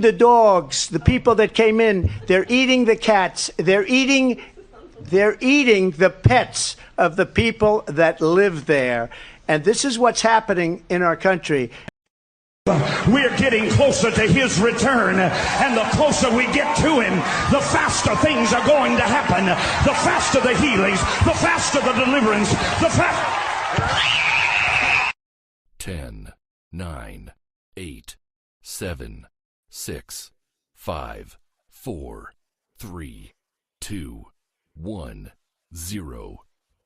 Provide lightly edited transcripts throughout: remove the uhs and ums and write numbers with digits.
the dogs, the people that came in. They're eating the cats. They're eating the pets of the people that live there. And this is what's happening in our country. We're getting closer to his return, and the closer we get to him, the faster things are going to happen, the faster the healings, the faster the deliverance, the faster. 10, 9, 8, 7, 6, 5, 4, 3, 2, 1, 0.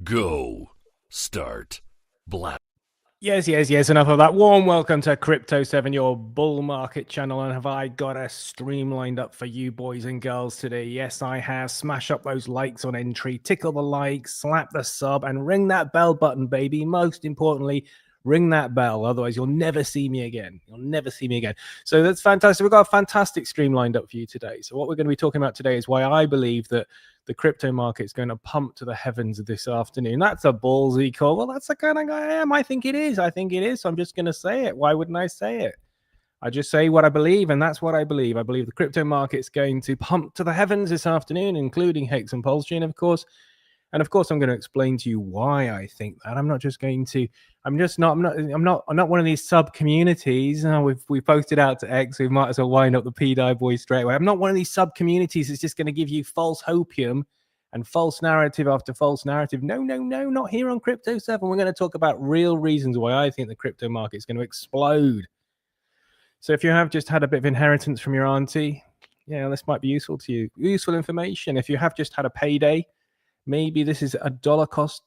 Go. Start. Black. Yes. Enough of that. Warm welcome to Crypto 7, your bull market channel. And have I got a stream lined up for you boys and girls today? Yes, I have. Smash up those likes on entry, tickle the like, slap the sub, and ring that bell button, baby. Most importantly, ring that bell. Otherwise, you'll never see me again. You'll never see me again. So that's fantastic. We've got a fantastic stream lined up for you today. So what we're going to be talking about today is why I believe that the crypto market is going to pump to the heavens this afternoon. That's a ballsy call. Well, that's the kind of guy I am. I think it is. So I'm just going to say it. Why wouldn't I say it? I just say what I believe, and that's what I believe. I believe the crypto market is going to pump to the heavens this afternoon, including Hex and PulseChain, of course. And of course, I'm going to explain to you why I think that. I'm not one of these sub communities. We posted out to X. We might as well wind up the PDI boys straight away. I'm not one of these sub communities that's just going to give you false hopium and false narrative after false narrative. No, not here on Crypto 7. We're going to talk about real reasons why I think the crypto market is going to explode. So if you have just had a bit of inheritance from your auntie, yeah, this might be useful to you. Useful information. If you have just had a payday, maybe this is a dollar cost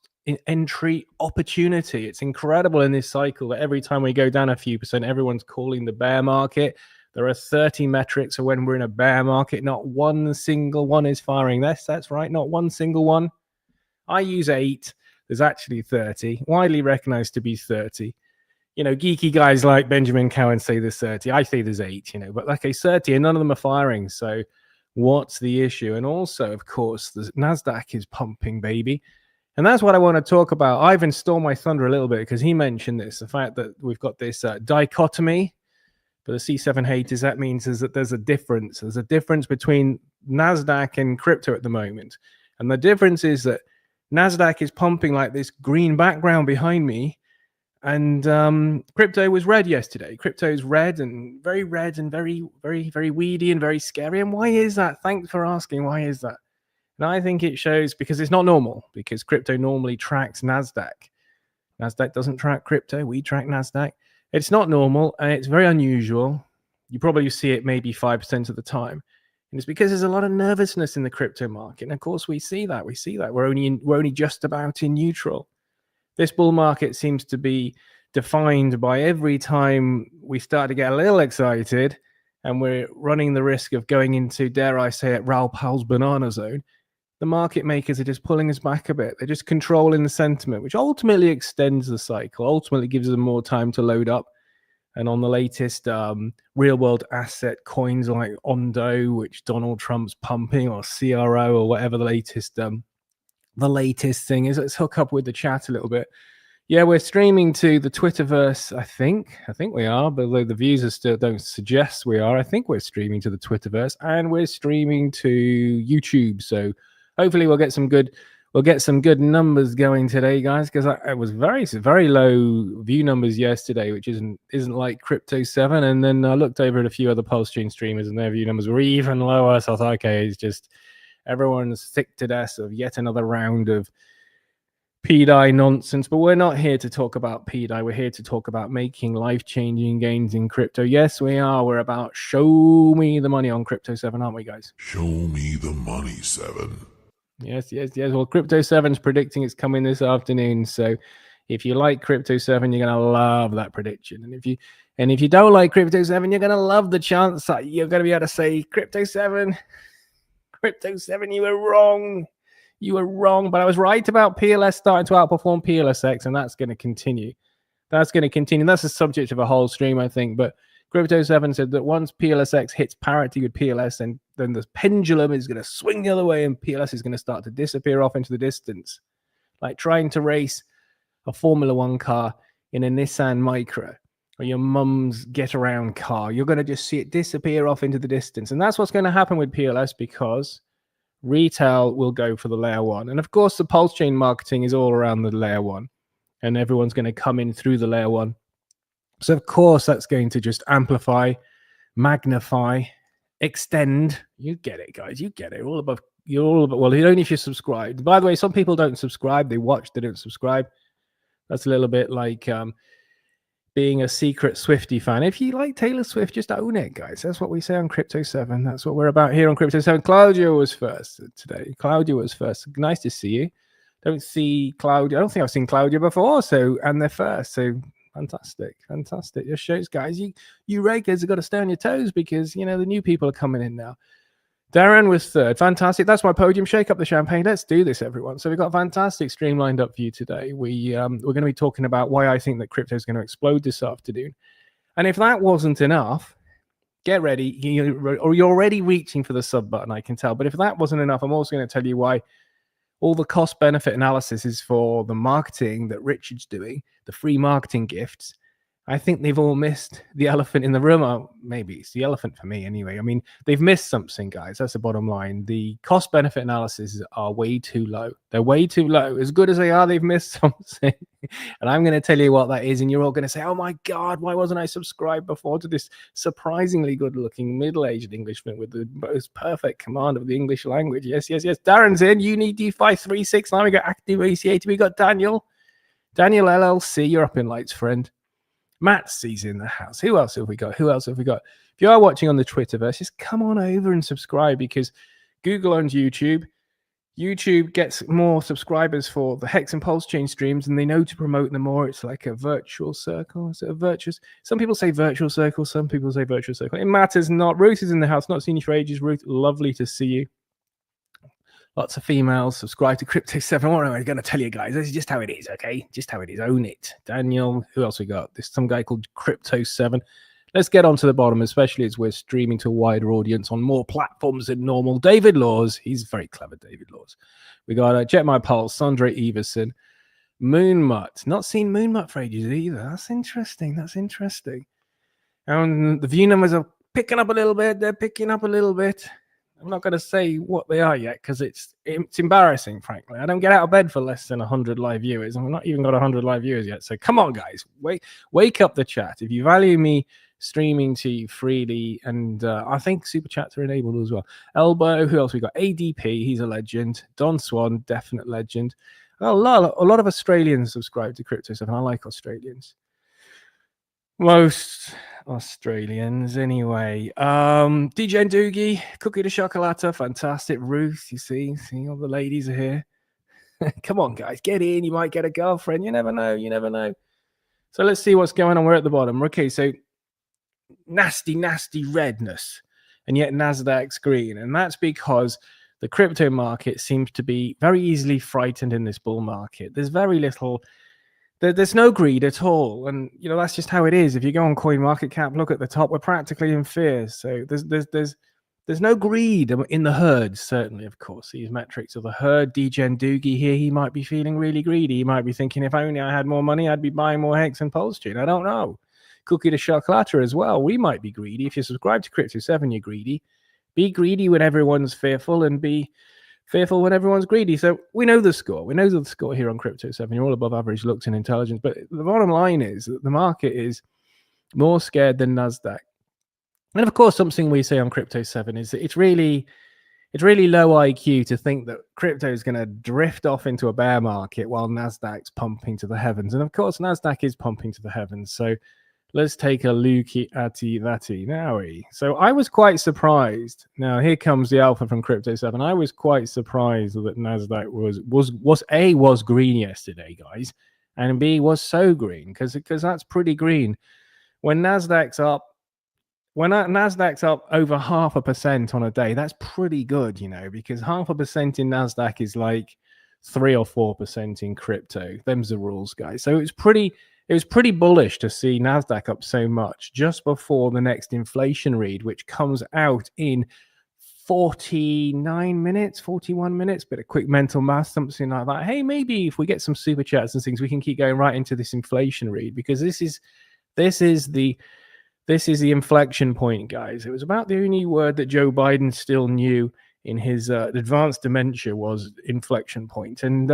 entry opportunity. It's incredible in this cycle that every time we go down a few percent, everyone's calling the bear market. There are 30 metrics of when we're in a bear market. Not one single one is firing. That's right. Not one single one. I use 8. There's actually 30. Widely recognized to be 30. You know, geeky guys like Benjamin Cowen say there's 30. I say there's 8, but like I 30 and none of them are firing. So what's the issue? And also, of course, the NASDAQ is pumping, baby. And that's what I want to talk about. Ivan stole my thunder a little bit because he mentioned this, the fact that we've got this dichotomy. For the C7 haters, that means is that there's a difference. There's a difference between NASDAQ and crypto at the moment. And the difference is that NASDAQ is pumping like this green background behind me. And crypto was red yesterday. Crypto is red and very, very, very weedy and very scary. And why is that? Thanks for asking. Why is that? And I think it shows because it's not normal, because crypto normally tracks NASDAQ. NASDAQ doesn't track crypto. We track NASDAQ. It's not normal and it's very unusual. You probably see it maybe 5% of the time. And it's because there's a lot of nervousness in the crypto market. And of course, we see that. We're only just about in neutral. This bull market seems to be defined by every time we start to get a little excited and we're running the risk of going into, dare I say it, Raoul Pal's banana zone. The market makers are just pulling us back a bit. They're just controlling the sentiment, which ultimately extends the cycle, ultimately gives them more time to load up. And on the latest real world asset coins like Ondo, which Donald Trump's pumping, or CRO, or whatever the latest thing is. Let's hook up with the chat a little bit. Yeah, we're streaming to the Twitterverse, I think we are, but the views are still don't suggest we are. I think we're streaming to the Twitterverse and we're streaming to YouTube. So hopefully we'll get some good numbers going today, guys, because it was very low view numbers yesterday, which isn't like Crypto 7. And then I looked over at a few other PulseChain streamers and their view numbers were even lower. So I thought, okay, it's just everyone's sick to death of yet another round of PDI nonsense. But we're not here to talk about PDI. We're here to talk about making life-changing gains in crypto. Yes, we are. We're about show me the money on Crypto 7, aren't we, guys? Show me the money, 7. Yes. Well, Crypto 7's predicting it's coming this afternoon. So if you like Crypto 7, you're going to love that prediction. And if you don't like Crypto 7, you're going to love the chance that you're going to be able to say, Crypto 7, you were wrong. You were wrong. But I was right about PLS starting to outperform PLSX, and that's going to continue. That's the subject of a whole stream, I think. But Crypto 7 said that once PLSX hits parity with PLS, and then the pendulum is going to swing the other way and PLS is going to start to disappear off into the distance, like trying to race a Formula One car in a Nissan Micra. or your mum's get around car. You're going to just see it disappear off into the distance. And that's what's going to happen with PLS, because retail will go for the layer one. And of course, the pulse chain marketing is all around the layer one, and everyone's going to come in through the layer one. So of course, that's going to just amplify, magnify, extend. You get it, guys. You get it. You're all above. Well, only if you're subscribed. By the way, some people don't subscribe. They watch, they don't subscribe. That's a little bit like being a secret Swiftie fan. If you like Taylor Swift, just own it, guys. That's what we say on Crypto 7. That's what we're about here on Crypto 7. Claudia was first today. Claudia was first. Nice to see you. Don't see Claudia. I don't think I've seen Claudia before. And they're first. So fantastic. Just shows, guys, you regulars have got to stay on your toes, because, the new people are coming in now. Darren was third. Fantastic. That's my podium. Shake up the champagne. Let's do this, everyone. So we've got a fantastic stream lined up for you today. We're going to be talking about why I think that crypto is going to explode this afternoon. And if that wasn't enough, get ready. You're already reaching for the sub button, I can tell. But if that wasn't enough, I'm also going to tell you why all the cost-benefit analysis is for the marketing that Richard's doing, the free marketing gifts. I think they've all missed the elephant in the room. Or maybe it's the elephant for me anyway. I mean, they've missed something, guys. That's the bottom line. The cost-benefit analysis are way too low. They're way too low. As good as they are, they've missed something. And I'm going to tell you what that is. And you're all going to say, oh my God, why wasn't I subscribed before to this surprisingly good-looking middle-aged Englishman with the most perfect command of the English language? Yes. Darren's in. You need D536. We got Active ACA. We got Daniel. Daniel LLC. You're up in lights, friend. Matt C's in the house. Who else have we got? If you are watching on the Twitterverse, just come on over and subscribe, because Google owns YouTube. YouTube gets more subscribers for the Hex and PulseChain streams, and they know to promote them more. It's like a virtual circle. Is it a virtuous? Some people say virtual circle. Some people say virtual circle. It matters not. Ruth is in the house. Not seen you for ages, Ruth. Lovely to see you. Lots of females subscribe to Crypto 7. What am I going to tell you, guys? This is just how it is, okay? Just how it is. Own it. Daniel, who else we got? There's some guy called Crypto 7. Let's get on to the bottom, especially as we're streaming to a wider audience on more platforms than normal. David Laws. He's very clever, David Laws. We got Jet My Pulse, Sandra Everson, Moonmutt. Not seen Moonmutt for ages either. That's interesting. And the view numbers are picking up a little bit. They're picking up a little bit. I'm not going to say what they are yet, because it's embarrassing, frankly. I don't get out of bed for less than 100 live viewers. I've not even got 100 live viewers yet. So come on, guys. Wake up the chat. If you value me streaming to you freely, and I think super chats are enabled as well. Elbow, who else we got? ADP, he's a legend. Don Swan, definite legend. A lot of Australians subscribe to Crypto 7. I like Australians. Most Australians, anyway. DJ and Doogie, Cookie de Chocolata, fantastic. Ruth, you see all the ladies are here. Come on, guys, get in. You might get a girlfriend. You never know. So let's see what's going on. We're at the bottom. Okay, so nasty redness, and yet Nasdaq's green, and that's because the crypto market seems to be very easily frightened in this bull market. There's very little. There's no greed at all, and that's just how it is. If you go on CoinMarketCap, look at the top, we're practically in fear. So there's no greed in the herd. Certainly, of course, these metrics of the herd. DJ and Doogie here, he might be feeling really greedy. He might be thinking, if only I had more money, I'd be buying more Hex and PulseChain. I don't know. Cookie de Chocolate as well. We might be greedy. If you subscribe to Crypto 7, you're greedy. Be greedy when everyone's fearful, and be fearful when everyone's greedy. So we know the score. We know the score here on Crypto 7. You're all above average looks and intelligence. But the bottom line is that the market is more scared than Nasdaq. And of course, something we say on Crypto 7 is that it's really low IQ to think that crypto is going to drift off into a bear market while Nasdaq's pumping to the heavens. And of course, Nasdaq is pumping to the heavens. So let's take a look at that now. So I was quite surprised. Now here comes the alpha from Crypto 7. I was quite surprised that Nasdaq was green yesterday, guys, and B was so green because that's pretty green. When Nasdaq's up over 0.5% on a day, that's pretty good, because 0.5% in Nasdaq is like 3 or 4% in crypto. Them's the rules, guys. So it was pretty bullish to see Nasdaq up so much just before the next inflation read, which comes out in 41 minutes. Bit of quick mental math, something like that. Hey, maybe if we get some super chats and things, we can keep going right into this inflation read, because this is This is the inflection point, guys. It was about the only word that Joe Biden still knew in his advanced dementia was inflection point. And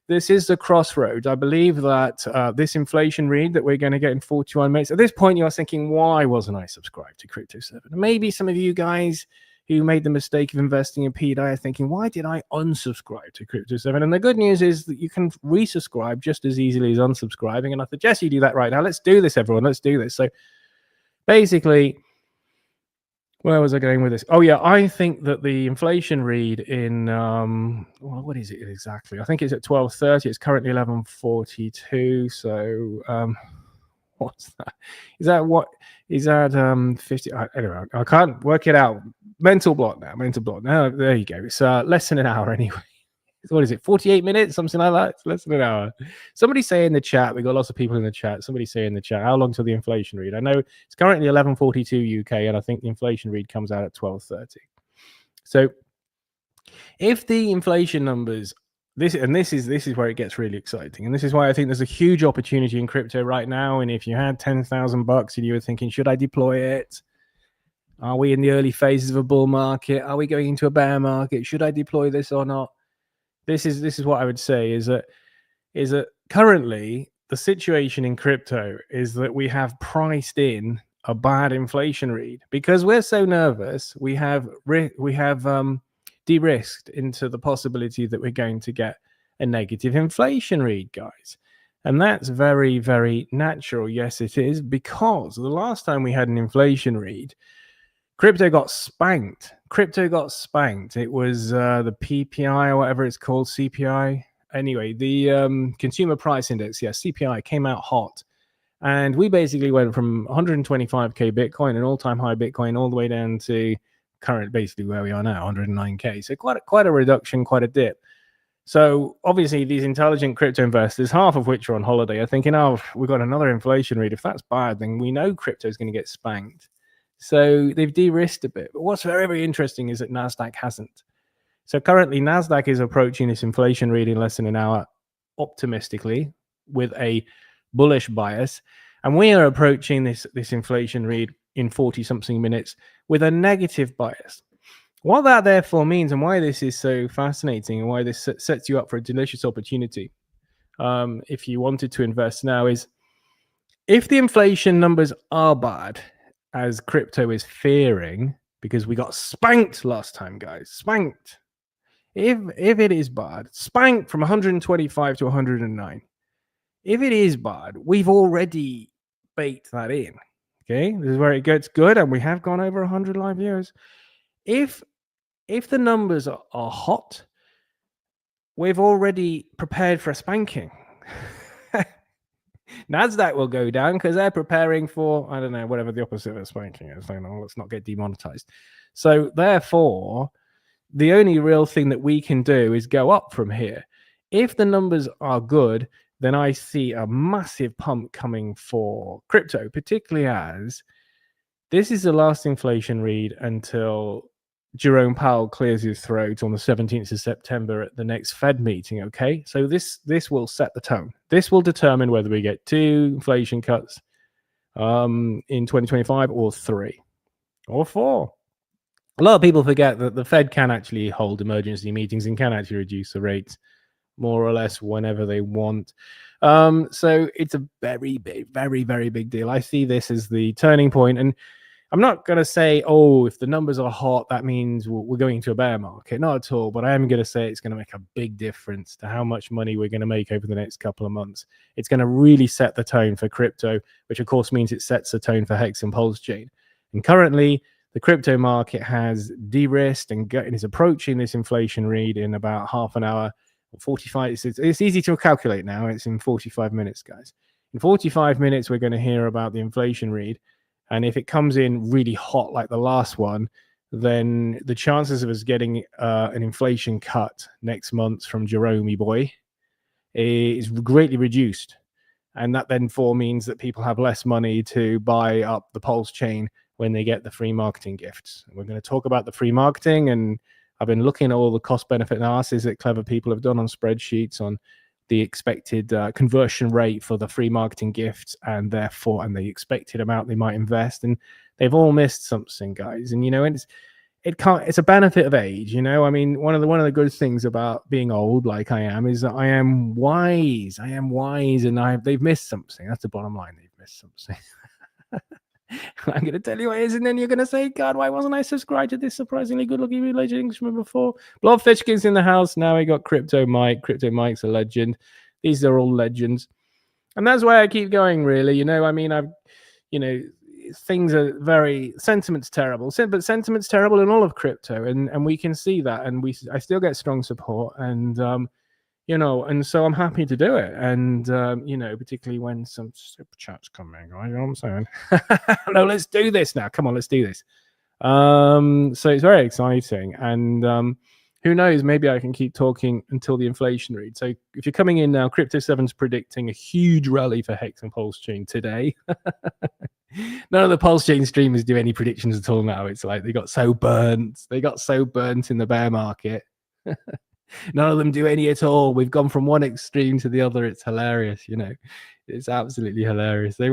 this is the crossroads. I believe that this inflation read that we're going to get in 41 minutes. At this point, you're thinking, why wasn't I subscribed to Crypto 7? Maybe some of you guys who made the mistake of investing in PDI are thinking, why did I unsubscribe to Crypto 7? And the good news is that you can resubscribe just as easily as unsubscribing. And I suggest you do that right now. Let's do this, everyone. Let's do this. So basically, where was I going with this? Oh, yeah, I think that the inflation read in, what is it exactly? I think it's at 12:30. It's currently 11:42. So what's that? Is that what? Is that 50? Anyway, I can't work it out. Mental block now. There you go. It's less than an hour anyway. What is it? 48 minutes? Something like that? It's less than an hour. Somebody say in the chat. We got lots of people in the chat. Somebody say in the chat, how long till the inflation read? I know it's currently 11:42 UK, and I think the inflation read comes out at 12:30. So if the inflation numbers, this is where it gets really exciting, and this is why I think there's a huge opportunity in crypto right now. And if you had $10,000 and you were thinking, should I deploy it? Are we in the early phases of a bull market? Are we going into a bear market? Should I deploy this or not? This is what I would say is that currently the situation in crypto is that we have priced in a bad inflation read because we're so nervous. We have de-risked into the possibility that we're going to get a negative inflation read, guys. And that's very, very natural. Yes, it is, because the last time we had an inflation read, crypto got spanked. It was the PPI or whatever it's called, CPI. Anyway, the consumer price index, CPI, came out hot. And we basically went from 125K Bitcoin, an all-time high Bitcoin, all the way down to current, basically where we are now, 109K. So quite a reduction, quite a dip. So obviously these intelligent crypto investors, half of which are on holiday, are thinking, oh, we've got another inflation read. If that's bad, then we know crypto is going to get spanked. So they've de-risked a bit. But what's very, very interesting is that NASDAQ hasn't. So currently NASDAQ is approaching this inflation read in less than an hour optimistically with a bullish bias. And we are approaching this inflation read in 40-something minutes with a negative bias. What that therefore means, and why this is so fascinating and why this sets you up for a delicious opportunity, if you wanted to invest now, is if the inflation numbers are bad, as crypto is fearing, because we got spanked last time, guys, spanked. If it is bad, spanked from 125 to 109. If it is bad, we've already baked that in. Okay, this is where it gets good, and we have gone over 100 live viewers. If the numbers are hot, we've already prepared for a spanking. NASDAQ will go down because they're preparing for, I don't know, whatever the opposite of a spanking is. So, let's not get demonetized. So therefore, the only real thing that we can do is go up from here. If the numbers are good, then I see a massive pump coming for crypto, particularly as this is the last inflation read until Jerome Powell clears his throat on the 17th of September at the next Fed meeting, okay? So this will set the tone. This will determine whether we get 2 inflation cuts in 2025 or 3 or 4. A lot of people forget that the Fed can actually hold emergency meetings and can actually reduce the rates more or less whenever they want. So it's a very big, very, very big deal. I see this as the turning point, and I'm not going to say, oh, if the numbers are hot, that means we're going to a bear market. Not at all. But I am going to say it's going to make a big difference to how much money we're going to make over the next couple of months. It's going to really set the tone for crypto, which of course means it sets the tone for Hex and PulseChain. And currently, the crypto market has de-risked and is approaching this inflation read in about half an hour. 45. It's easy to calculate now. It's in 45 minutes, guys. In 45 minutes, we're going to hear about the inflation read. And if it comes in really hot like the last one, then the chances of us getting an inflation cut next month from Jerome boy is greatly reduced. And that then means that people have less money to buy up the Pulse chain when they get the free marketing gifts. And we're going to talk about the free marketing, and I've been looking at all the cost benefit analysis that clever people have done on spreadsheets on the expected conversion rate for the free marketing gifts, and therefore, and the expected amount they might invest, and they've all missed something, guys. And it's a benefit of age, I mean, one of the good things about being old like I am is that I am wise, and they've missed something. That's the bottom line. They've missed something. I'm going to tell you what it is, and then you're going to say, God, why wasn't I subscribed to this surprisingly good-looking religion Englishman before? Blobfishkin's in the house now. We got Crypto Mike. Crypto Mike's a legend. These are all legends. And that's why I keep going, really. I mean, things are sentiment's terrible, but sentiment's terrible in all of crypto, and we can see that, and I still get strong support, and and so I'm happy to do it, and particularly when some super chats come in, right? You know what I'm saying? No, let's do this now. Come on, let's do this. So it's very exciting, and who knows? Maybe I can keep talking until the inflation read. So if you're coming in now, Crypto7's predicting a huge rally for Hex and PulseChain today. None of the PulseChain streamers do any predictions at all now. It's like they got so burnt. They got so burnt in the bear market. None of them do any at all. We've gone from one extreme to the other. It's hilarious, It's absolutely hilarious. They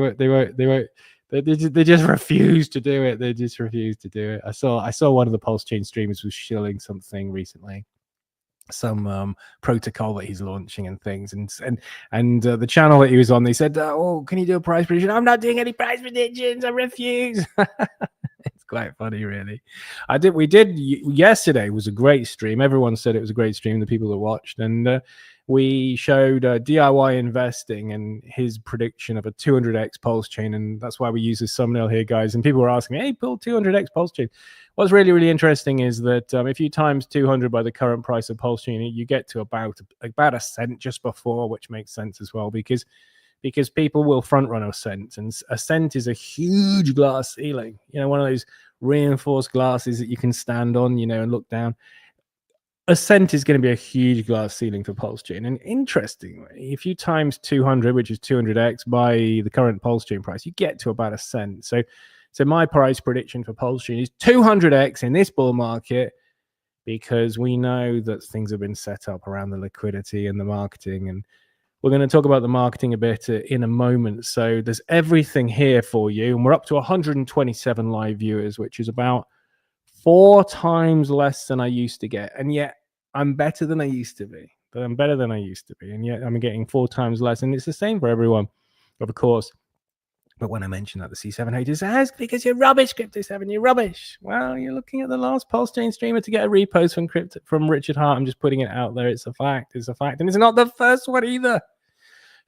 just refuse to do it. They just refuse to do it. I saw one of the PulseChain streamers was shilling something recently, some protocol that he's launching and things, and the channel that he was on, they said, "Oh, can you do a price prediction?" I'm not doing any price predictions. I refuse. It's quite funny, really. We did yesterday was a great stream. Everyone said it was a great stream, the people that watched, and we showed DIY investing and his prediction of a 200x PulseChain, and that's why we use this thumbnail here, guys. And people were asking me, "Hey, pull 200x PulseChain." What's really, really interesting is that if you times 200 by the current price of PulseChain, you get to about a cent just before, which makes sense as well, because people will front run a cent, and a cent is a huge glass ceiling. One of those reinforced glasses that you can stand on, and look down. A cent is going to be a huge glass ceiling for PulseChain. And interestingly, if you times 200, which is 200x, by the current PulseChain price, you get to about a cent. So my price prediction for PulseChain is 200x in this bull market, because we know that things have been set up around the liquidity and the marketing. And we're going to talk about the marketing a bit in a moment. So there's everything here for you. And we're up to 127 live viewers, which is about 4 times less than I used to get. And yet I'm better than I used to be. But I'm better than I used to be. And yet I'm getting 4 times less. And it's the same for everyone, of course. But when I mention that, the C7 haters ask, because you're rubbish, Crypto7, you're rubbish. Well, you're looking at the last PulseChain streamer to get a repost from Richard Hart. I'm just putting it out there. It's a fact. It's a fact. And it's not the first one either.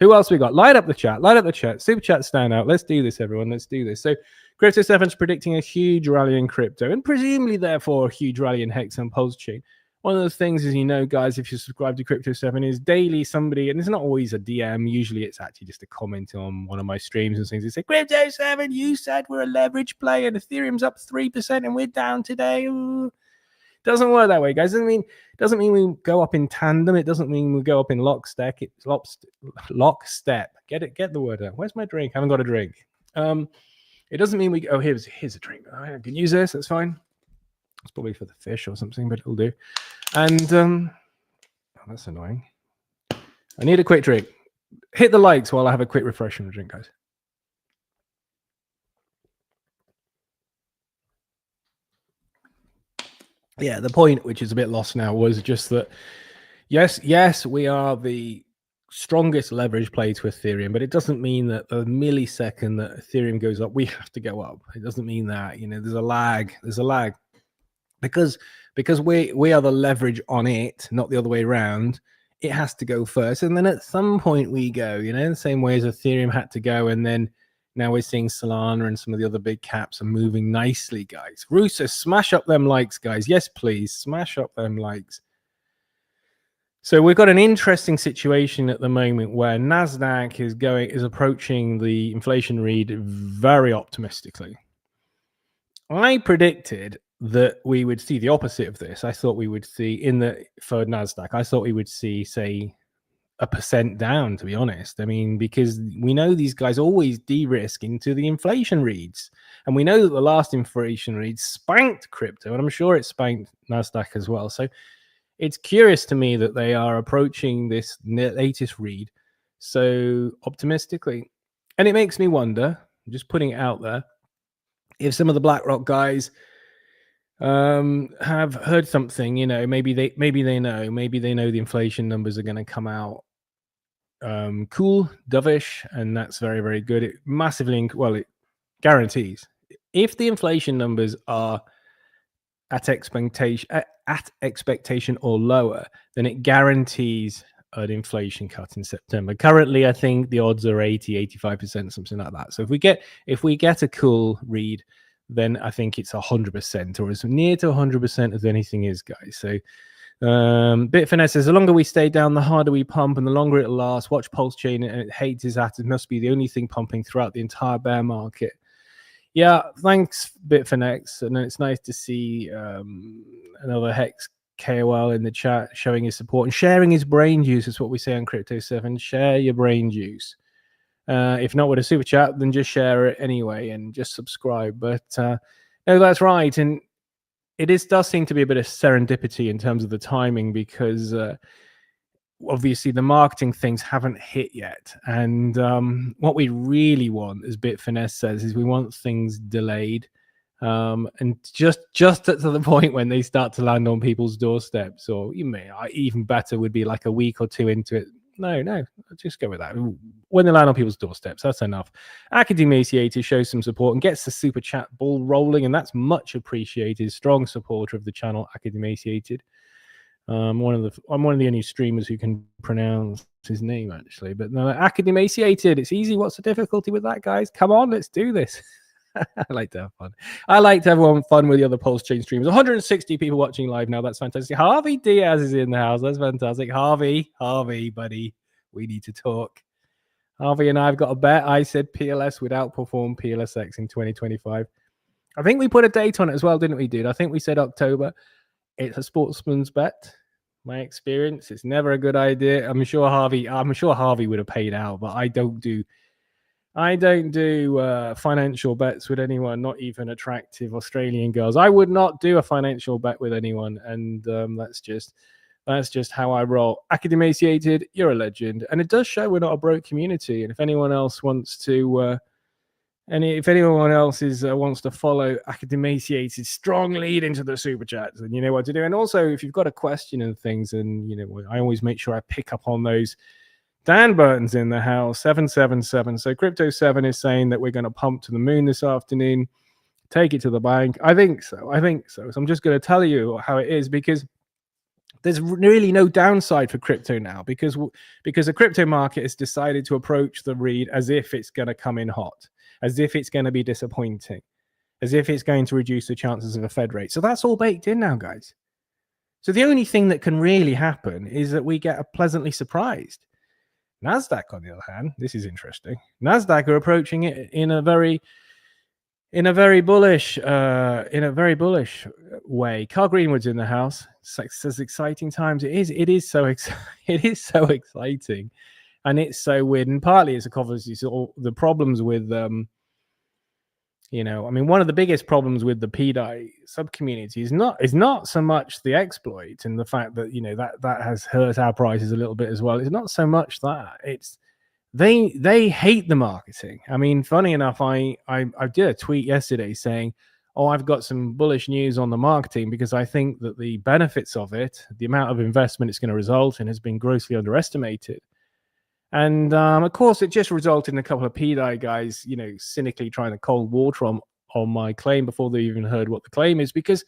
Who else we got? Light up the chat. Light up the chat. Super chat stand out. Let's do this, everyone. Let's do this. So Crypto7's predicting a huge rally in crypto, and presumably, therefore, a huge rally in Hex and PulseChain. One of the things, as you know, guys, if you subscribe to Crypto7, is daily somebody, and it's not always a DM, usually it's actually just a comment on one of my streams and things. They say, Crypto7, you said we're a leverage play and Ethereum's up 3% and we're down today. Ooh. Doesn't work that way, guys. Doesn't mean we go up in tandem. It doesn't mean we go up in lockstep. It's lockstep. Get the word out. Where's my drink? I haven't got a drink. It doesn't mean we. Oh, here's a drink. I can use this. That's fine. It's probably for the fish or something, but it'll do. And oh, that's annoying. I need a quick drink. Hit the likes while I have a quick refreshment drink, guys. Yeah, the point, which is a bit lost now, was just that yes, we are the strongest leverage play to Ethereum, but it doesn't mean that the millisecond that Ethereum goes up, we have to go up. It doesn't mean that, there's a lag. There's a lag because we are the leverage on it, not the other way around. It has to go first, and then at some point we go, the same way as Ethereum had to go, and then now we're seeing Solana and some of the other big caps are moving nicely, guys. Russo, smash up them likes, guys. Yes, please, smash up them likes. So we've got an interesting situation at the moment where Nasdaq is approaching the inflation read very optimistically. I predicted that we would see the opposite of this. I thought we would see for Nasdaq, I thought we would see, say, 1% down, to be honest. I mean, because we know these guys always de-risk into the inflation reads. And we know that the last inflation reads spanked crypto, and I'm sure it spanked Nasdaq as well. So it's curious to me that they are approaching this latest read so optimistically. And it makes me wonder, I'm just putting it out there, if some of the BlackRock guys have heard something, you know, maybe they know the inflation numbers are going to come out cool, dovish, and that's very, very good. It massively, it guarantees if the inflation numbers are at expectation or lower, then it guarantees an inflation cut in September. Currently, I think the odds are 85%, something like that. So if we get a cool read, then I think it's 100%, or as near to 100% as anything is, guys. So Bitfinesse says, the longer we stay down, the harder we pump, and the longer it lasts. Watch PulseChain, and it hates his at. It must be the only thing pumping throughout the entire bear market. Yeah, thanks, Bitfinex. And it's nice to see another Hex KOL in the chat showing his support and sharing his brain juice. Is what we say on Crypto 7. Share your brain juice. If not with a super chat, then just share it anyway and just subscribe. But no, that's right. And does seem to be a bit of serendipity in terms of the timing, because obviously the marketing things haven't hit yet. And what we really want, as Bitfinesse says, is we want things delayed. And just to the point when they start to land on people's doorsteps, or even better would be like a week or two into it. No, just go with that. When they land on people's doorsteps, that's enough. Academiciated shows some support and gets the super chat ball rolling, and that's much appreciated. Strong supporter of the channel, Academiciated. I'm one of the only streamers who can pronounce his name, actually. But no, Academiciated, it's easy. What's the difficulty with that, guys? Come on, let's do this. I like to have fun. I like to have fun with the other PulseChain streamers. 160 people watching live now. That's fantastic. Harvey Diaz is in the house. That's fantastic. Harvey, buddy, we need to talk. Harvey and I have got a bet. I said PLS would outperform PLSX in 2025. I think we put a date on it as well, didn't we, dude? I think we said October. It's a sportsman's bet. My experience, it's never a good idea. I'm sure Harvey would have paid out, but I don't do financial bets with anyone, not even attractive Australian girls. I would not do a financial bet with anyone, and that's just how I roll. Academiciated, you're a legend, and it does show we're not a broke community. And if anyone else wants to, wants to follow Academiciated strong lead into the super chats, then you know what to do. And also, if you've got a question and things, and I always make sure I pick up on those. Dan Burton's in the house, 777. So Crypto 7 is saying that we're going to pump to the moon this afternoon, take it to the bank. I think so. So I'm just going to tell you how it is, because there's really no downside for crypto now, because the crypto market has decided to approach the read as if it's going to come in hot, as if it's going to be disappointing, as if it's going to reduce the chances of a Fed rate. So that's all baked in now, guys. So the only thing that can really happen is that we get pleasantly surprised. Nasdaq, on the other hand, this is interesting. Nasdaq are approaching it in a very bullish way. Carl Greenwood's in the house. Says exciting times. It is so exciting, and it's so weird. And partly it's obviously all the problems with one of the biggest problems with the PDI sub-community is not so much the exploit and the fact that that has hurt our prices a little bit as well. It's not so much that. It's they hate the marketing. I mean, funny enough, I did a tweet yesterday saying, oh, I've got some bullish news on the marketing because I think that the benefits of it, the amount of investment it's going to result in, has been grossly underestimated. And of course, it just resulted in a couple of PDI guys, cynically trying to cold water on my claim before they even heard what the claim is, because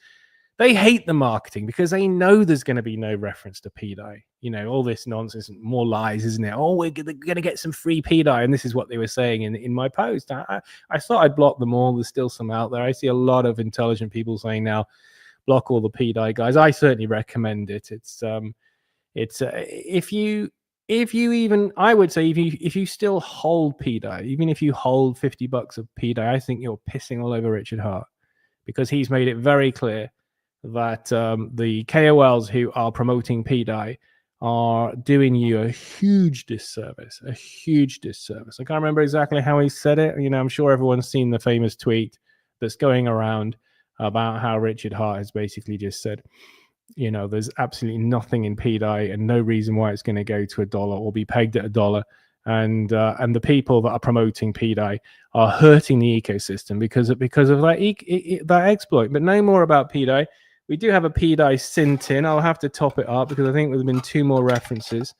they hate the marketing, because they know there's going to be no reference to PDI. All this nonsense, more lies, isn't it? Oh, we're going to get some free PDI. And this is what they were saying in my post. I thought I'd block them all. There's still some out there. I see a lot of intelligent people saying now, block all the PDI guys. I certainly recommend it. I would say if you still hold PDI, even if you hold $50 of PDI, I think you're pissing all over Richard Hart, because he's made it very clear that the KOLs who are promoting PDI are doing you a huge disservice. I can't remember exactly how he said it. I'm sure everyone's seen the famous tweet that's going around about how Richard Hart has basically just said, You know, there's absolutely nothing in PDI and no reason why it's going to go to $1 or be pegged at $1. And the people that are promoting PDI are hurting the ecosystem because of that exploit. But no more about PDI. We do have a PDI sint in. I'll have to top it up because I think there's been 2 more references.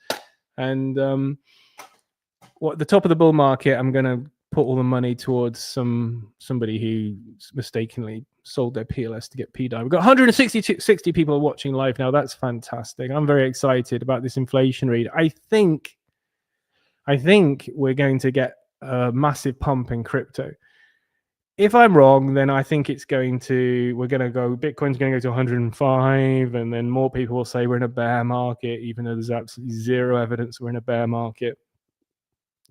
And at the top of the bull market, I'm going to put all the money towards somebody who mistakenly sold their PLS to get PDI. We've got 160 people watching live now. That's fantastic. I'm very excited about this inflation read. I think we're going to get a massive pump in crypto. If I'm wrong, then I think Bitcoin's going to go to 105, and then more people will say we're in a bear market, even though there's absolutely zero evidence we're in a bear market.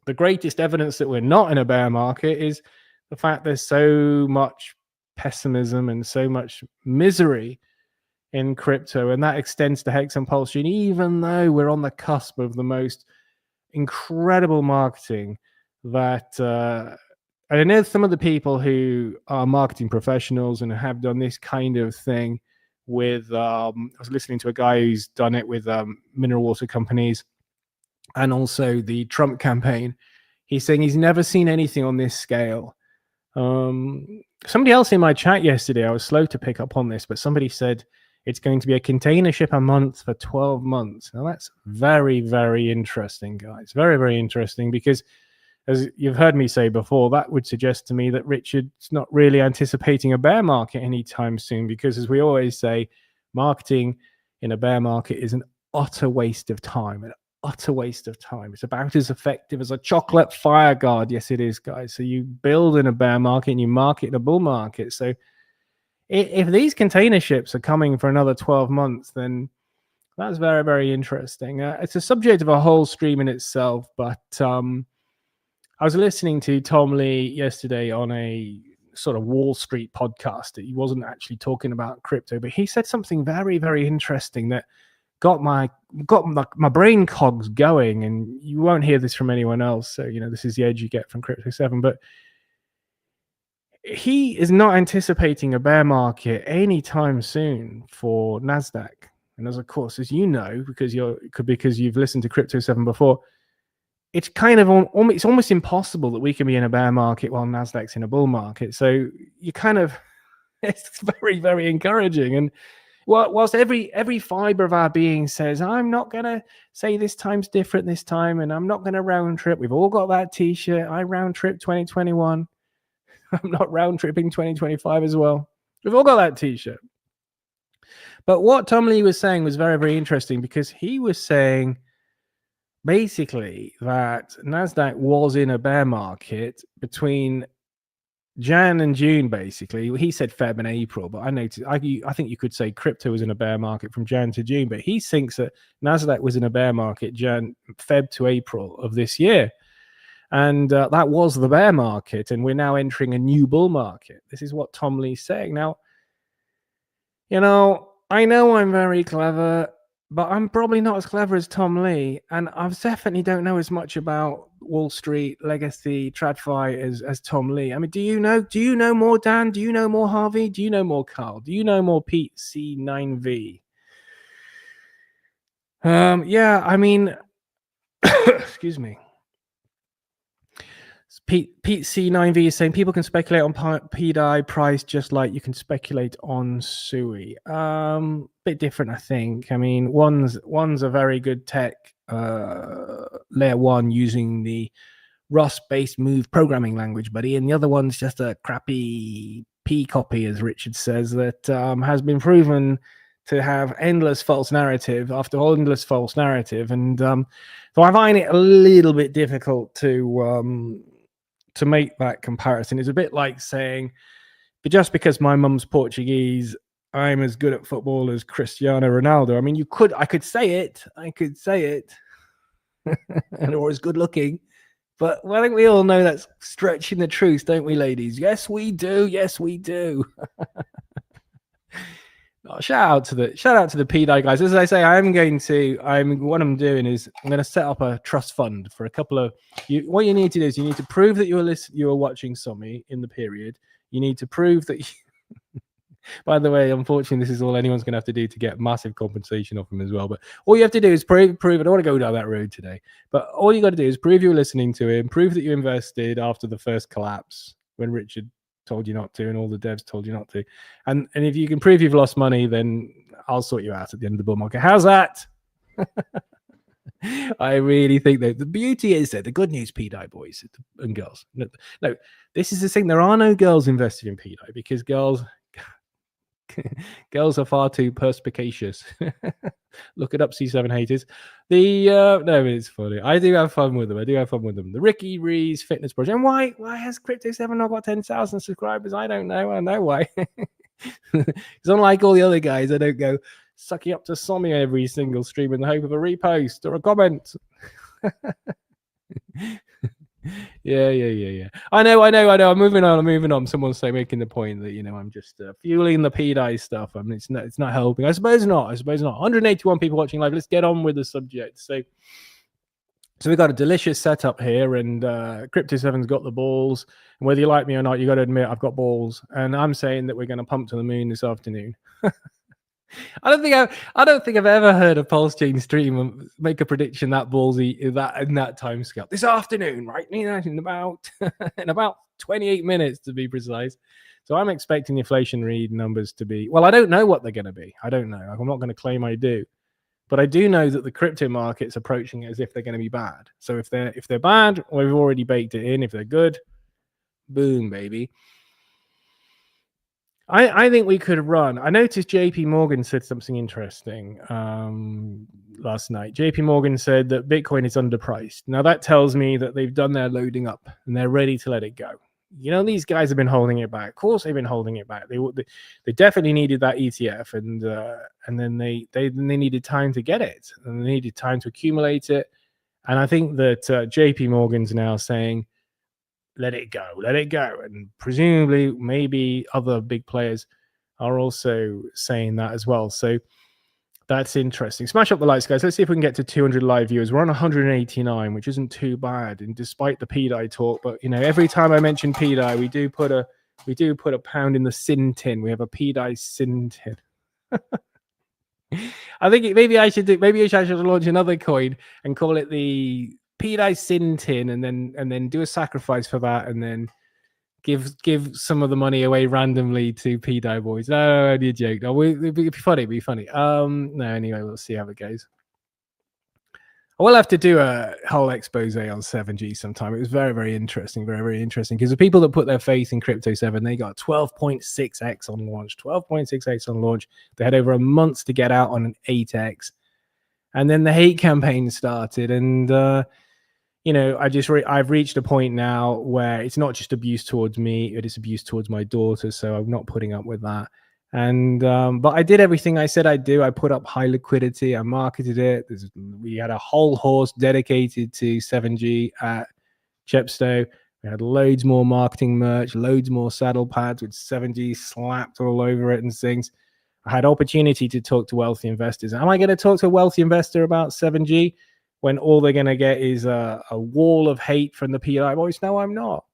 The greatest evidence that we're not in a bear market is the fact there's so much pessimism and so much misery in crypto, and that extends to Hex and PulseChain, even though we're on the cusp of the most incredible marketing that I know some of the people who are marketing professionals and have done this kind of thing with I was listening to a guy who's done it with mineral water companies and also the Trump campaign. He's saying he's never seen anything on this scale. Somebody else in my chat yesterday, I was slow to pick up on this, but somebody said it's going to be a container ship a month for 12 months. Now that's very, very interesting, guys. Very, very interesting, because as you've heard me say before, that would suggest to me that Richard's not really anticipating a bear market anytime soon, because as we always say, marketing in a bear market is an utter waste of time, an utter waste of time. It's about as effective as a chocolate fire guard. Yes, it is, guys. So you build in a bear market and you market in a bull market. So if these container ships are coming for another 12 months, then that's very, very interesting. It's a subject of a whole stream in itself, but I was listening to Tom Lee yesterday on a sort of Wall Street podcast. He wasn't actually talking about crypto, but he said something very, very interesting that got my brain cogs going, and you won't hear this from anyone else. So, this is the edge you get from Crypto 7, but he is not anticipating a bear market anytime soon for NASDAQ. And of course, as you know, because you've listened to Crypto 7 before, it's kind of it's almost impossible that we can be in a bear market while NASDAQ's in a bull market. So it's very, very encouraging. And whilst every fiber of our being says, I'm not going to say this time's different this time, and I'm not going to round trip. We've all got that t-shirt. I round trip 2021. I'm not round tripping 2025 as well. We've all got that t-shirt. But what Tom Lee was saying was very, very interesting, because he was saying basically that NASDAQ was in a bear market between Jan and June, basically. He said Feb and April, but I think you could say crypto was in a bear market from Jan to June, but he thinks that NASDAQ was in a bear market Feb to April of this year. And that was the bear market, and we're now entering a new bull market. This is what Tom Lee's saying. Now, I know I'm very clever, but I'm probably not as clever as Tom Lee, and I definitely don't know as much about Wall Street, legacy, TradFi as Tom Lee. I mean, do you know more, Dan? Do you know more, Harvey? Do you know more, Carl? Do you know more, Pete C9V? Yeah, I mean, excuse me. Pete C9V is saying people can speculate on PDI price just like you can speculate on SUI. Bit different, I think. I mean, one's a very good tech layer one using the Rust-based Move programming language, buddy, and the other one's just a crappy P copy, as Richard says, that has been proven to have endless false narrative after endless false narrative, and so I find it a little bit difficult to make that comparison. It's a bit like saying, but just because my mum's Portuguese, I'm as good at football as Cristiano Ronaldo. I mean, I could say it, and or as good looking, but I think we all know that's stretching the truth, don't we, ladies? Yes, we do. Yes, we do. Oh, shout out to the PDI guys. As I say, what I'm doing is I'm going to set up a trust fund for a couple of you. What you need to do is you need to prove that you are watching Somi in the period. You need to prove that By the way, unfortunately, this is all anyone's going to have to do to get massive compensation off him as well. But all you have to do is prove. I don't want to go down that road today, but all you got to do is prove you're listening to him, prove that you invested after the first collapse when Richard told you not to and all the devs told you not to. And if you can prove you've lost money, then I'll sort you out at the end of the bull market. How's that? I really think that the beauty is that the good news, PDI boys and girls. No, this is the thing. There are no girls invested in PDI because girls are far too perspicacious. Look it up, C7 haters. No, it's funny. I do have fun with them. The Ricky Rees Fitness Project. And why has Crypto7 not got 10,000 subscribers? I don't know. I know why. Because unlike all the other guys, I don't go sucking up to Sommy every single stream in the hope of a repost or a comment. Yeah. I know. I'm moving on. Someone's making the point that, I'm just fueling the PDI stuff. I mean, it's not helping. I suppose not. 181 people watching live. Let's get on with the subject. So we've got a delicious setup here, and Crypto7's got the balls. And whether you like me or not, you got to admit I've got balls. And I'm saying that we're going to pump to the moon this afternoon. I don't think I've ever heard a PulseChain stream make a prediction that ballsy in that time scale. This afternoon, right? In about 28 minutes to be precise. So I'm expecting the inflation read numbers to be, well, I don't know what they're going to be. I don't know. I'm not going to claim I do. But I do know that the crypto market's approaching it as if they're going to be bad. So if they're bad, well, we've already baked it in. If they're good, boom, baby. I think we could run. I noticed JP Morgan said something interesting last night. JP Morgan said that Bitcoin is underpriced. Now that tells me that they've done their loading up and they're ready to let it go. These guys have been holding it back. Of course, they've been holding it back. They definitely needed that ETF, and then they needed time to get it, and they needed time to accumulate it. And I think that JP Morgan's now saying, let it go. And presumably maybe other big players are also saying that as well. So that's interesting. Smash up the likes, guys. Let's see if we can get to 200 live viewers. We're on 189, which isn't too bad. And despite the PDI talk, but every time I mention PDI, we do put a pound in the sin tin. We have a PDI sin tin. I think maybe I should launch another coin and call it the PDI sin tin, and then do a sacrifice for that, and then give some of the money away randomly to PDI boys. No, only a joke. No, it'd be funny. No, anyway, we'll see how it goes. I will have to do a whole expose on 7G sometime. It was very, very interesting, because the people that put their faith in Crypto7, they got 12.6x on launch. 12.6x on launch. They had over a month to get out on an 8x, and then the hate campaign started, and I've reached a point now where it's not just abuse towards me, it is abuse towards my daughter. So I'm not putting up with that. And but I did everything I said I'd do. I put up high liquidity. I marketed it. We had a whole horse dedicated to 7G at Chepstow. We had loads more marketing merch, loads more saddle pads with 7G slapped all over it and things. I had opportunity to talk to wealthy investors. Am I going to talk to a wealthy investor about 7G when all they're going to get is a wall of hate from the PLI boys? No, I'm not.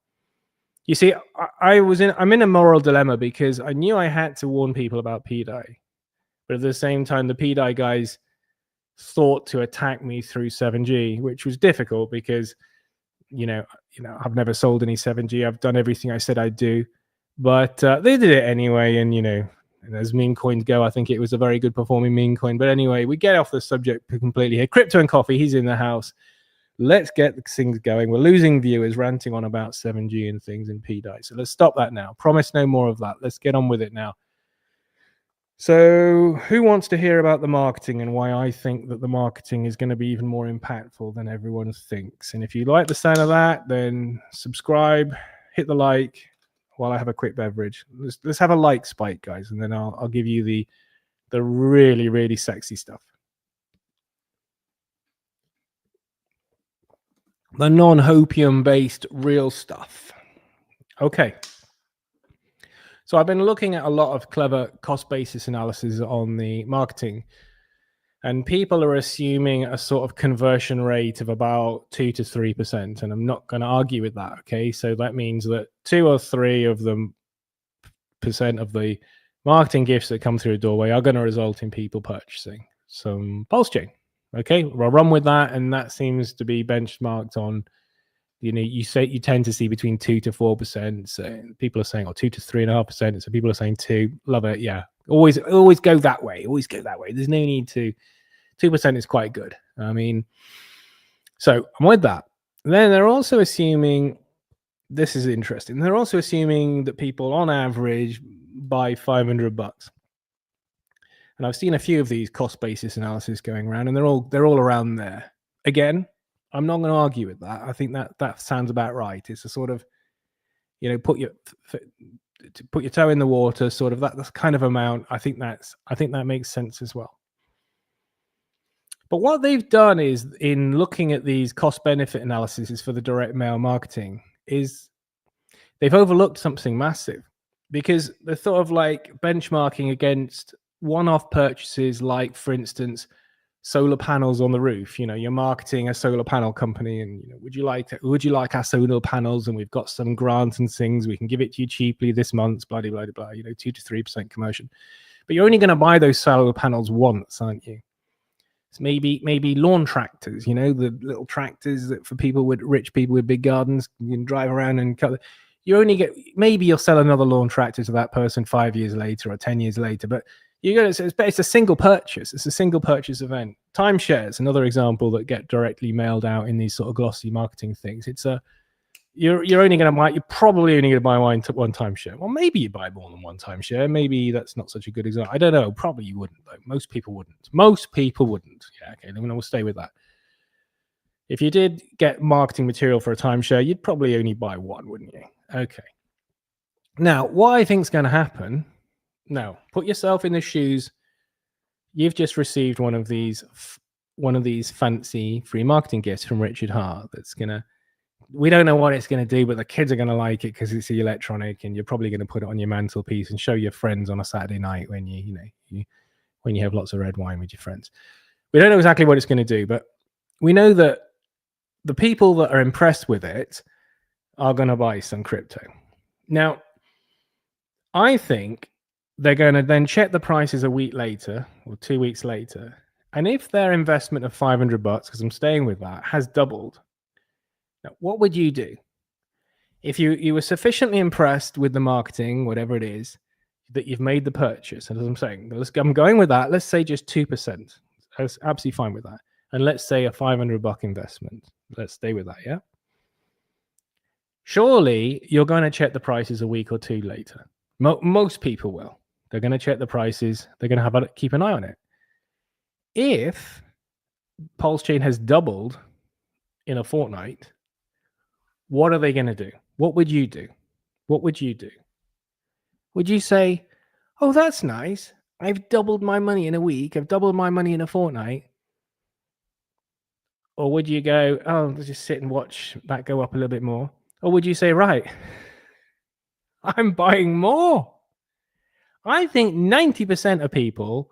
You see, I'm in a moral dilemma because I knew I had to warn people about PDI, but at the same time, the PDI guys thought to attack me through 7G, which was difficult because, I've never sold any 7G. I've done everything I said I'd do, but they did it anyway. And, and as meme coins go, I think it was a very good performing meme coin. But anyway, we get off the subject completely here. Crypto and Coffee, he's in the house. Let's get things going. We're losing viewers ranting on about 7G and things in PDI. So let's stop that now. Promise no more of that. Let's get on with it now. So who wants to hear about the marketing and why I think that the marketing is going to be even more impactful than everyone thinks? And if you like the sound of that, then subscribe, hit the like while I have a quick beverage. Let's have a like spike, guys, and then I'll give you the really, really sexy stuff. The non-hopium based real stuff. Okay. So I've been looking at a lot of clever cost basis analysis on the marketing, and people are assuming a sort of conversion rate of about 2 to 3%. And I'm not going to argue with that. Okay. So that means that 2 or 3 of them % of the marketing gifts that come through a doorway are going to result in people purchasing some PulseChain. Okay, we'll run with that, and that seems to be benchmarked on, you know, you tend to see between 2 to 4%. So people are saying, or 2 to 3.5%. So people are saying 2. Love it. Yeah, always go that way. Always go that way. There's no need to. 2% is quite good. I mean, so I'm with that. Then they're also assuming, this is interesting. They're also assuming that people on average buy $500. And I've seen a few of these cost basis analysis going around, and they're all around there. Again, I'm not going to argue with that. I think that sounds about right. It's a sort of, you know, put your toe in the water, sort of that's kind of amount. I think that makes sense as well. But what they've done is, in looking at these cost benefit analyses for the direct mail marketing, is they've overlooked something massive, because they're sort of like benchmarking against one-off purchases, like, for instance, solar panels on the roof. You know, you're marketing a solar panel company, and, you know, would you like our solar panels? And we've got some grants and things. We can give it to you cheaply this month, blah, blah, blah, blah, you know, 2 to 3% commission. But you're only going to buy those solar panels once, aren't you? It's maybe lawn tractors, you know, the little tractors that for rich people with big gardens, you can drive around and cut. You only get, maybe you'll sell another lawn tractor to that person 5 years later or 10 years later, but it's a single purchase. It's a single purchase event. Timeshares, another example that get directly mailed out in these sort of glossy marketing things. It's you're probably only going to buy one timeshare. Well, maybe you buy more than one timeshare. Maybe that's not such a good example. I don't know. Probably you wouldn't, though. Most people wouldn't. Yeah, okay. Then we'll stay with that. If you did get marketing material for a timeshare, you'd probably only buy one, wouldn't you? Okay. Now, what I think is going to happen. Now, put yourself in the shoes. You've just received one of these fancy free marketing gifts from Richard Hart. We don't know what it's going to do, but the kids are going to like it because it's electronic, and you're probably going to put it on your mantelpiece and show your friends on a Saturday night when when you have lots of red wine with your friends. We don't know exactly what it's going to do, but we know that the people that are impressed with it are going to buy some crypto. Now, I think they're going to then check the prices a week later or 2 weeks later. And if their investment of $500, because I'm staying with that, has doubled, now, what would you do? If you were sufficiently impressed with the marketing, whatever it is, that you've made the purchase, and as I'm saying, I'm going with that. Let's say just 2%. I was absolutely fine with that. And let's say a $500 investment. Let's stay with that, yeah? Surely you're going to check the prices a week or two later. Most people will. They're going to check the prices. They're going to keep an eye on it. If PulseChain has doubled in a fortnight, what are they going to do? What would you do? Would you say, oh, that's nice. I've doubled my money in a week. I've doubled my money in a fortnight. Or would you go, oh, let's just sit and watch that go up a little bit more? Or would you say, right, I'm buying more? I think 90% of people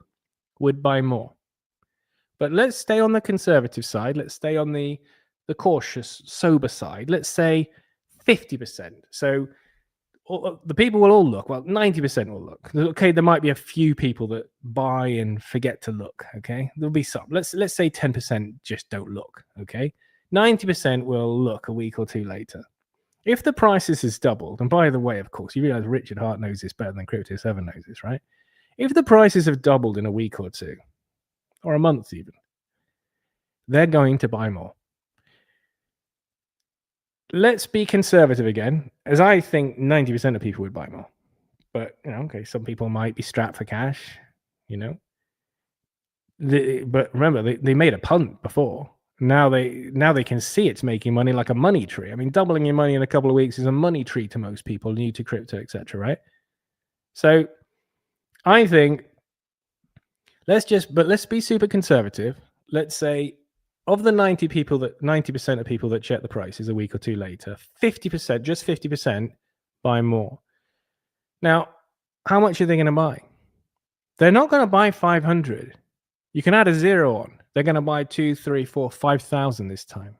would buy more. But let's stay on the conservative side. Let's stay on the cautious, sober side. Let's say 50%. So the people will all look. Well, 90% will look. Okay, there might be a few people that buy and forget to look. Okay, there'll be some. Let's say 10% just don't look. Okay, 90% will look a week or two later. If the prices has doubled, and by the way, of course, you realize Richard Hart knows this better than Crypto 7 knows this, right? If the prices have doubled in a week or two, or a month even, they're going to buy more. Let's be conservative again, as I think 90% of people would buy more. But, okay, some people might be strapped for cash, but remember, they made a punt before. Now they can see it's making money like a money tree. I mean, doubling your money in a couple of weeks is a money tree to most people new to crypto, etc., right? So I think let's be super conservative. Let's say of the 90% of people that check the prices a week or two later, 50%, just 50% buy more. Now, how much are they going to buy? They're not going to buy 500. You can add a zero on. They're going to buy 2, 3, 4, 5,000 this time.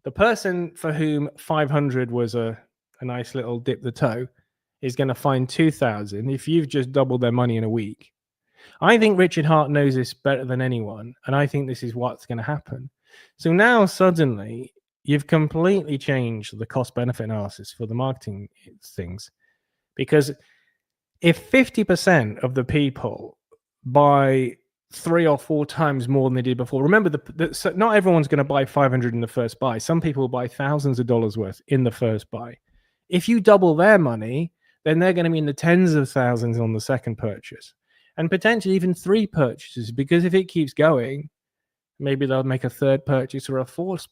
The person for whom 500 was a nice little dip the toe is going to find 2,000 if you've just doubled their money in a week. I think Richard Hart knows this better than anyone, and I think this is what's going to happen. So now suddenly you've completely changed the cost-benefit analysis for the marketing things, because if 50% of the people buy 3 or 4 times more than they did before, remember so not everyone's going to buy 500 in the first buy. Some people will buy thousands of dollars worth in the first buy. If you double their money, then they're going to be in the tens of thousands on the second purchase, and potentially even 3 purchases, because if it keeps going, maybe they'll make a 3rd purchase or a 4th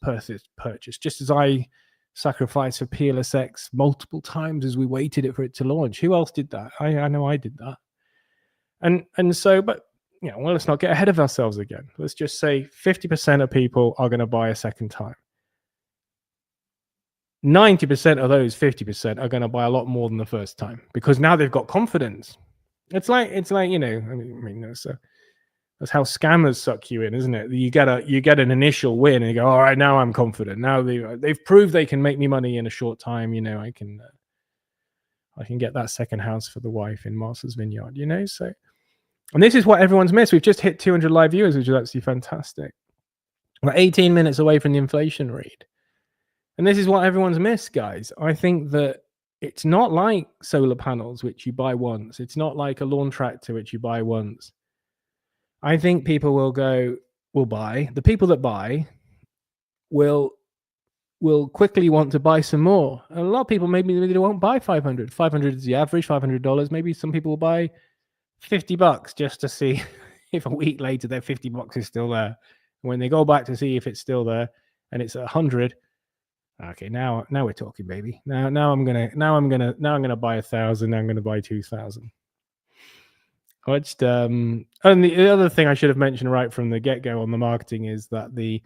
purchase, just as I sacrificed for PLSX multiple times as we waited for it to launch. Who else did that? I know I did that. And so, but well, let's not get ahead of ourselves again. Let's just say 50% of people are going to buy a second time. 90% of those 50% are going to buy a lot more than the first time, because now they've got confidence. It's like that's how scammers suck you in, isn't it? You get an initial win and you go, all right, now I'm confident. Now they've proved they can make me money in a short time. I can get that second house for the wife in Martha's Vineyard. So, and this is what everyone's missed. We've just hit 200 live viewers, which is absolutely fantastic. We're 18 minutes away from the inflation read. And this is what everyone's missed, guys. I think that it's not like solar panels, which you buy once. It's not like a lawn tractor, which you buy once. I think people will buy. The people that buy will quickly want to buy some more. A lot of people maybe they won't buy 500. 500 is the average, $500. Maybe some people will buy $50 just to see if a week later their $50 is still there. When they go back to see if it's still there and it's 100, okay, now we're talking, baby. Now I'm gonna buy 1,000. I'm gonna buy 2,000. And the other thing I should have mentioned right from the get-go on the marketing is that the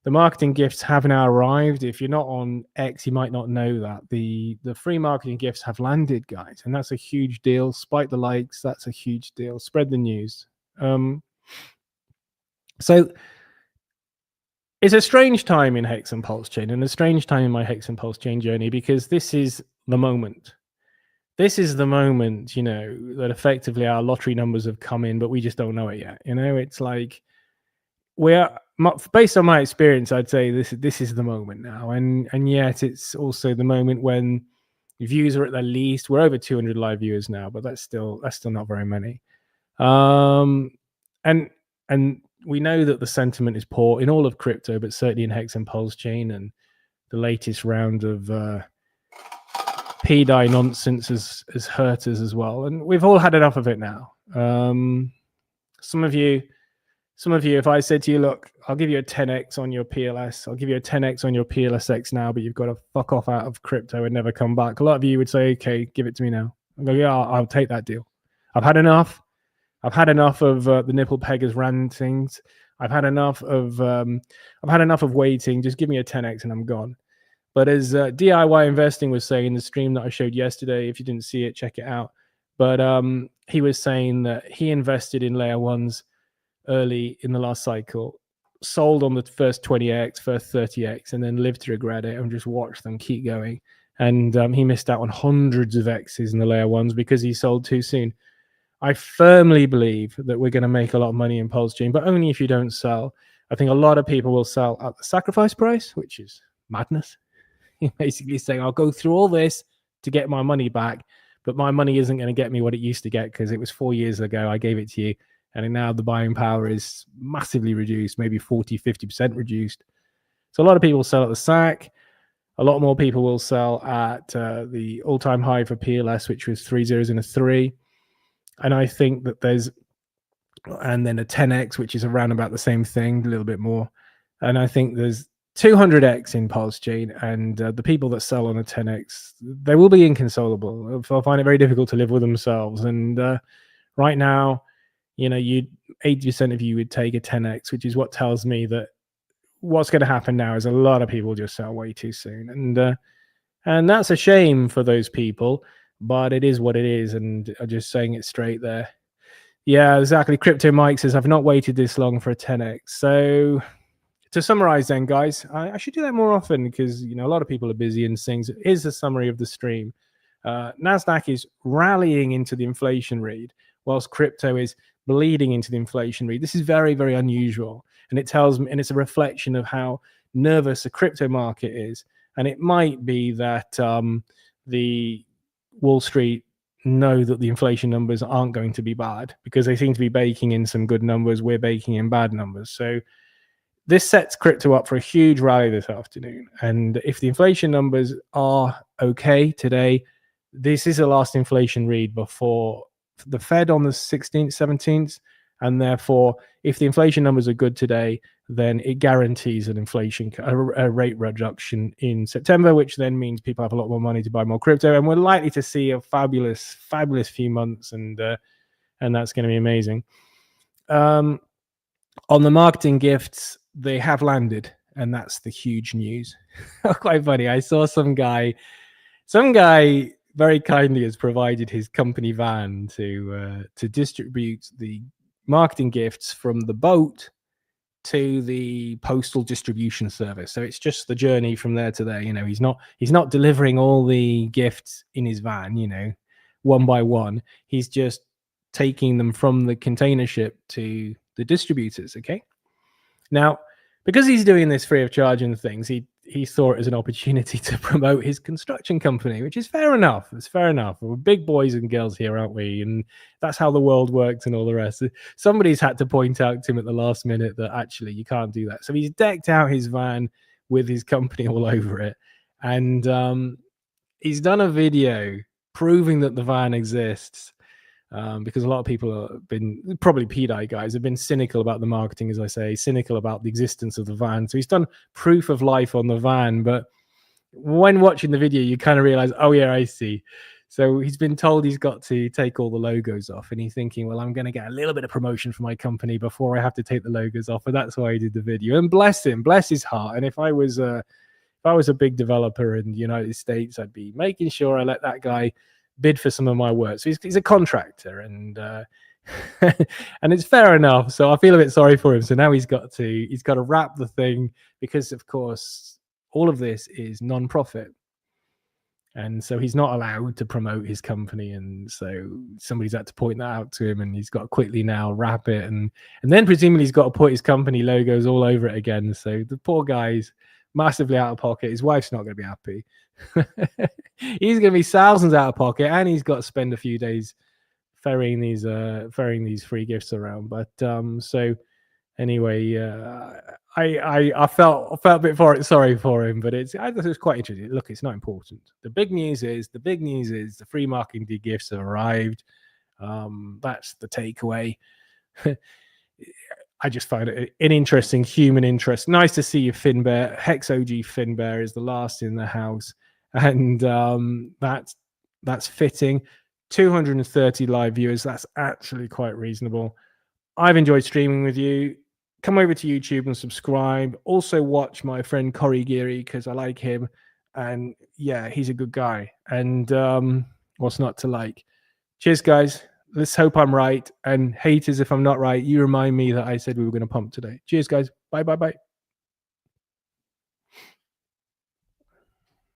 marketing gifts have now arrived. If you're not on X, you might not know that the free marketing gifts have landed, guys, and that's a huge deal. Spike the likes, that's a huge deal. Spread the news. So it's a strange time in Hex and PulseChain, and a strange time in my Hex and PulseChain journey, because this is the moment. This is the moment, that effectively our lottery numbers have come in, but we just don't know it yet. It's like based on my experience, I'd say this is the moment now, and yet it's also the moment when views are at the least. We're over 200 live viewers now, but that's still not very many. And we know that the sentiment is poor in all of crypto, but certainly in Hex and PulseChain, and the latest round of PDI nonsense has hurt us as well, and we've all had enough of it now. Some of you, if I said to you, look, I'll give you a 10x on your PLS, I'll give you a 10x on your PLSX now, but you've got to fuck off out of crypto and never come back. A lot of you would say, okay, give it to me now. I go, yeah, I'll take that deal. I've had enough. I've had enough of the nipple peggers rantings. I've had enough of waiting. Just give me a 10x and I'm gone. But as DIY Investing was saying in the stream that I showed yesterday, if you didn't see it, check it out. But he was saying that he invested in layer ones early in the last cycle, sold on the first 20x, first 30x, and then lived to regret it and just watched them keep going. And he missed out on hundreds of X's in the layer ones because he sold too soon. I firmly believe that we're going to make a lot of money in PulseChain, but only if you don't sell. I think a lot of people will sell at the sacrifice price, which is madness. You're basically saying, I'll go through all this to get my money back, but my money isn't going to get me what it used to get because it was 4 years ago. I gave it to you, and now the buying power is massively reduced, maybe 40, 50% reduced. So a lot of people sell at the SAC. A lot more people will sell at the all-time high for PLS, which was 3 zeros and a 3. And I think that and then a 10x, which is around about the same thing, a little bit more. And I think there's 200x in PulseChain, and the people that sell on a 10x, they will be inconsolable. They'll find it very difficult to live with themselves. And right now, 80% of you would take a 10x, which is what tells me that what's going to happen now is a lot of people just sell way too soon. And that's a shame for those people. But it is what it is, and I'm just saying it straight there. Yeah, exactly. Crypto Mike says, I've not waited this long for a 10x. So to summarize then, guys, I should do that more often because, a lot of people are busy and things. Here's a summary of the stream. NASDAQ is rallying into the inflation read, whilst crypto is bleeding into the inflation read. This is very, very unusual. And it tells me, and it's a reflection of how nervous the crypto market is. And it might be that the Wall Street know that the inflation numbers aren't going to be bad because they seem to be baking in some good numbers. We're baking in bad numbers. So this sets crypto up for a huge rally this afternoon. And if the inflation numbers are okay today, this is the last inflation read before the Fed on the 16th, 17th. And therefore, if the inflation numbers are good today, then it guarantees an inflation, a rate reduction in September, which then means people have a lot more money to buy more crypto. And we're likely to see a fabulous, fabulous few months. And that's going to be amazing. On the marketing gifts, they have landed. And that's the huge news. Quite funny. I saw some guy very kindly has provided his company van to distribute the marketing gifts from the boat to the postal distribution service. So it's just the journey from there to there. You know, he's not delivering all the gifts in his van, you know, one by one. He's just taking them from the container ship to the distributors. Okay. Now, because he's doing this free of charge and things, he saw it as an opportunity to promote his construction company, which is fair enough. It's fair enough. We're big boys and girls here, aren't we? And that's how the world works and all the rest. Somebody's had to point out to him at the last minute that actually you can't do that. So he's decked out his van with his company all over it. And he's done a video proving that the van exists. Because a lot of people have been, probably PDI guys, have been cynical about the marketing, as I say, cynical about the existence of the van. So he's done proof of life on the van. But when watching the video, you kind of realize, oh, yeah, I see. So he's been told he's got to take all the logos off. And he's thinking, well, I'm going to get a little bit of promotion for my company before I have to take the logos off. And that's why he did the video. And bless him, bless his heart. And if I was a big developer in the United States, I'd be making sure I let that guy bid for some of my work. So he's a contractor, and and it's fair enough. So I feel a bit sorry for him. So now he's got to wrap the thing, because of course all of this is non-profit, and so he's not allowed to promote his company. And so somebody's had to point that out to him, and he's got to quickly now wrap it, and then presumably he's got to put his company logos all over it again. So the poor guy's massively out of pocket. His wife's not going to be happy. He's going to be thousands out of pocket, and he's got to spend a few days ferrying these free gifts around. But so anyway, I felt a bit sorry for him, but I thought it was quite interesting. Look, it's not important. The big news is the free marketing gifts have arrived. That's the takeaway. I just find it an interesting human interest. Nice to see you, Finbear. Hex OG Finbear is the last in the house. And that's fitting. 230 live viewers. That's actually quite reasonable. I've enjoyed streaming with you. Come over to YouTube and subscribe. Also watch my friend Corey Geary, because I like him. And yeah, he's a good guy. And what's not to like? Cheers, guys. Let's hope I'm right. And haters, if I'm not right, you remind me that I said we were going to pump today. Cheers, guys. Bye, bye, bye.